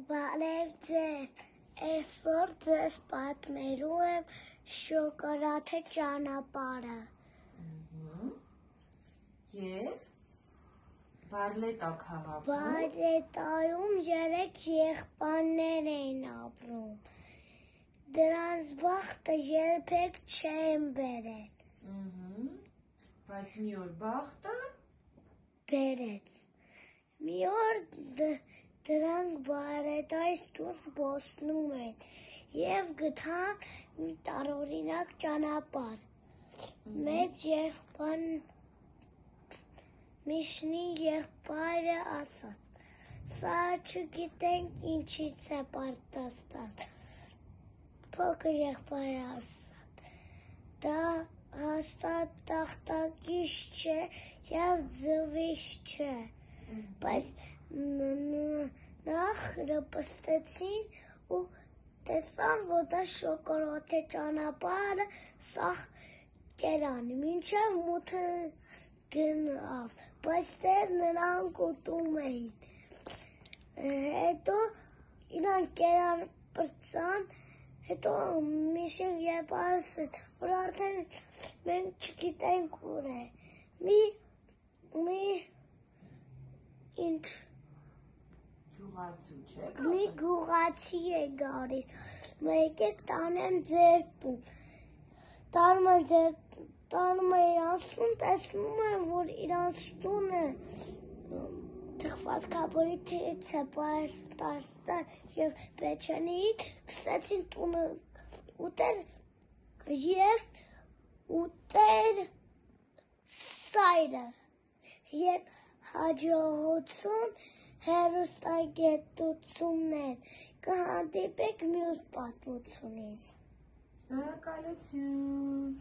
Բարև ձեզ, այսօր ձեզ պատմելու եմ շոկոլադե ճանապարհը։ Եվ Բարլետա քաղաքում Բարլետայում 3 եղբայրներ էին ապրում։ Դրանց բախտը երբեք չեն բերել։ Բայց մի օր բախտը բերեց։ Մի օր դրանք Բարլետայից դուրս զբոսնում են և գտան մի տարօրինակ ճանապարհ։ Մեծ եղբայրն Միշնի եղբայրը ասաց. «Սա չգիտենք ինչից է պատրաստված»։ Փոքր եղբայրը ասաց. «Դա հաստատ տախտակից չէ և ձվից չէ»։ Բայց նախ լպստեցին ու տեսան, որ դա շոկոլադե ճանապարհը սաղ կերան, մինչև մութը գնավ, բայց դեռ նրանք ուտում էին։ Հետո իրանք կերան պրծան, հետո Միշին եղբայրը ասաց, որ արդեն մենք չգիտենք ուր է։ Մի գյուղացի է գալիս, եկեք տանեմ ձեր տուն։ Տանում է իրանց տուն, տեսնում են, որ իրանց տունը թխվածքաբերից է պատրաստված և պечենիից, սկսեցին տունը ուտել և ուտել սայրը և հաջողություն հեռուստաազրույցներ, կհանդիպենք մյուս պատմությունին։ Շնորհակալություն։